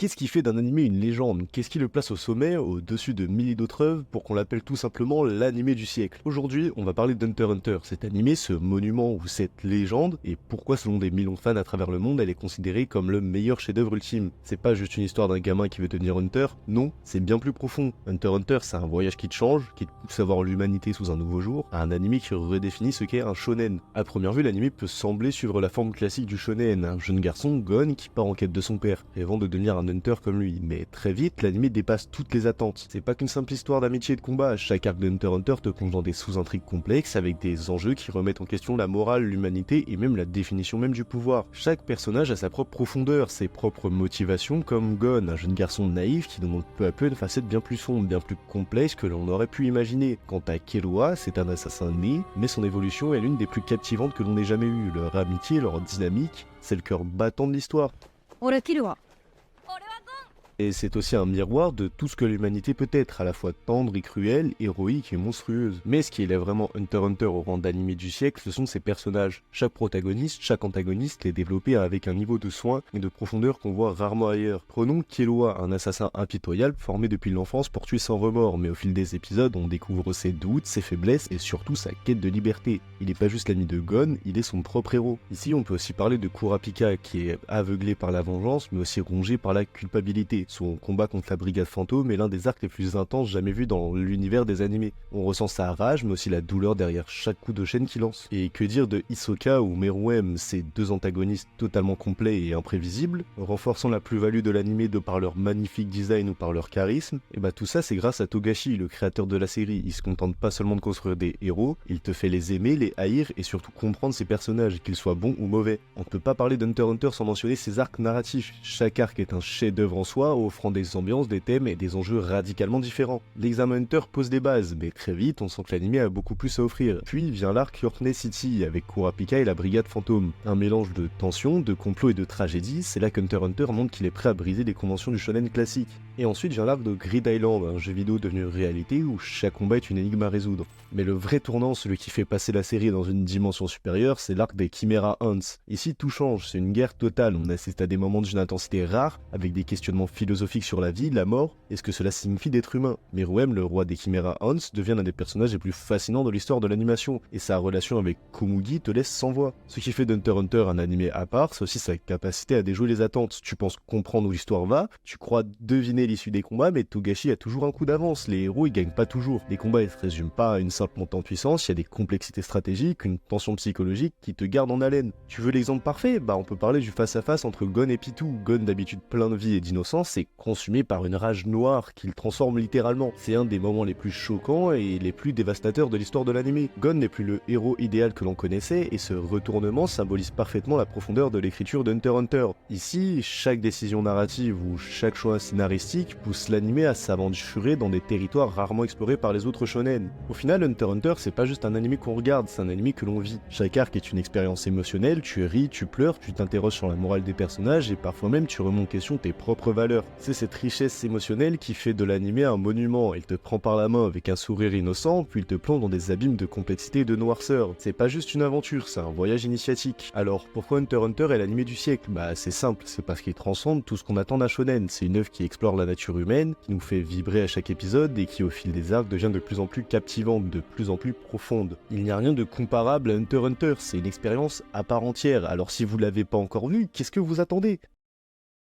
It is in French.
qu'est-ce qui fait d'un animé une légende? Qu'est-ce qui le place au sommet, au-dessus de milliers d'autres œuvres, pour qu'on l'appelle tout simplement l'animé du siècle? Aujourd'hui, on va parler d'Hunter x Hunter, cet animé, ce monument ou cette légende, et pourquoi selon des millions de fans à travers le monde, elle est considérée comme le meilleur chef-d'œuvre ultime. C'est pas juste une histoire d'un gamin qui veut devenir Hunter, non, c'est bien plus profond. Hunter x Hunter, c'est un voyage qui te change, qui te pousse à voir l'humanité sous un nouveau jour, un animé qui redéfinit ce qu'est un shonen. À première vue, l'animé peut sembler suivre la forme classique du shonen, un jeune garçon, Gon, qui part en quête de son père, rêvant de devenir un Hunter comme lui. Mais très vite, l'anime dépasse toutes les attentes. C'est pas qu'une simple histoire d'amitié et de combat, chaque arc de Hunter x Hunter te plonge dans des sous-intrigues complexes avec des enjeux qui remettent en question la morale, l'humanité et même la définition même du pouvoir. Chaque personnage a sa propre profondeur, ses propres motivations, comme Gon, un jeune garçon naïf qui demande peu à peu une facette bien plus sombre, bien plus complexe que l'on aurait pu imaginer. Quant à Killua, c'est un assassin né, mais son évolution est l'une des plus captivantes que l'on ait jamais eues. Leur amitié, leur dynamique, c'est le cœur battant de l'histoire. 俺キルは Et c'est aussi un miroir de tout ce que l'humanité peut être, à la fois tendre et cruelle, héroïque et monstrueuse. Mais ce qui élève vraiment Hunter x Hunter au rang d'animé du siècle, ce sont ses personnages. Chaque protagoniste, chaque antagoniste est développé avec un niveau de soin et de profondeur qu'on voit rarement ailleurs. Prenons Killua, un assassin impitoyable formé depuis l'enfance pour tuer sans remords, mais au fil des épisodes, on découvre ses doutes, ses faiblesses et surtout sa quête de liberté. Il n'est pas juste l'ami de Gon, il est son propre héros. Ici, on peut aussi parler de Kurapika, qui est aveuglé par la vengeance, mais aussi rongé par la culpabilité. Son combat contre la brigade fantôme est l'un des arcs les plus intenses jamais vus dans l'univers des animés. On ressent sa rage, mais aussi la douleur derrière chaque coup de chaîne qu'il lance. Et que dire de Hisoka ou Meruem, ces deux antagonistes totalement complets et imprévisibles, renforçant la plus-value de l'animé de par leur magnifique design ou par leur charisme, et bah tout ça c'est grâce à Togashi, le créateur de la série. Il se contente pas seulement de construire des héros, il te fait les aimer, les haïr et surtout comprendre ses personnages, qu'ils soient bons ou mauvais. On ne peut pas parler d'Hunter x Hunter sans mentionner ses arcs narratifs. Chaque arc est un chef-d'œuvre en soi, offrant des ambiances, des thèmes et des enjeux radicalement différents. L'examen Hunter pose des bases, mais très vite on sent que l'anime a beaucoup plus à offrir. Puis vient l'arc Yorkney City avec Kurapika et la brigade fantôme. Un mélange de tension, de complot et de tragédie, c'est là qu'Hunter x Hunter montre qu'il est prêt à briser les conventions du shonen classique. Et ensuite vient l'arc de Grid Island, un jeu vidéo devenu réalité où chaque combat est une énigme à résoudre. Mais le vrai tournant, celui qui fait passer la série dans une dimension supérieure, c'est l'arc des Chimera Hunts. Ici tout change, c'est une guerre totale, on assiste à des moments d'une intensité rare, avec des questionnements philosophiques sur la vie, la mort, et ce que cela signifie d'être humain. Meruem, le roi des Chimera Hunts, devient l'un des personnages les plus fascinants de l'histoire de l'animation, et sa relation avec Komugi te laisse sans voix. Ce qui fait d'Hunter x Hunter un animé à part, c'est aussi sa capacité à déjouer les attentes. Tu penses comprendre où l'histoire va, tu crois deviner l'issue des combats, mais Togashi a toujours un coup d'avance, les héros ils gagnent pas toujours. Les combats ils se résument pas à une simple montée en puissance, il y a des complexités stratégiques, une tension psychologique qui te garde en haleine. Tu veux l'exemple parfait? Bah on peut parler du face-à-face entre Gon et Pitou. Gon d'habitude plein de vie et d'innocence est consumé par une rage noire qu'il transforme littéralement. C'est un des moments les plus choquants et les plus dévastateurs de l'histoire de l'anime. Gon n'est plus le héros idéal que l'on connaissait et ce retournement symbolise parfaitement la profondeur de l'écriture d'Hunter x Hunter. Ici, chaque décision narrative ou chaque choix scénaristique pousse l'anime à s'aventurer dans des territoires rarement explorés par les autres shonen. Au final, Hunter x Hunter, c'est pas juste un anime qu'on regarde, c'est un anime que l'on vit. Chaque arc est une expérience émotionnelle, tu ris, tu pleures, tu t'interroges sur la morale des personnages et parfois même tu remets en question tes propres valeurs. C'est cette richesse émotionnelle qui fait de l'anime un monument. Il te prend par la main avec un sourire innocent, puis il te plonge dans des abîmes de complexité et de noirceur. C'est pas juste une aventure, c'est un voyage initiatique. Alors, pourquoi Hunter x Hunter est l'anime du siècle? Bah c'est simple, c'est parce qu'il transcende tout ce qu'on attend d'un shonen. C'est une œuvre qui explore la nature humaine, qui nous fait vibrer à chaque épisode et qui au fil des arcs devient de plus en plus captivante, de plus en plus profonde. Il n'y a rien de comparable à Hunter x Hunter, c'est une expérience à part entière. Alors si vous l'avez pas encore vu, qu'est-ce que vous attendez?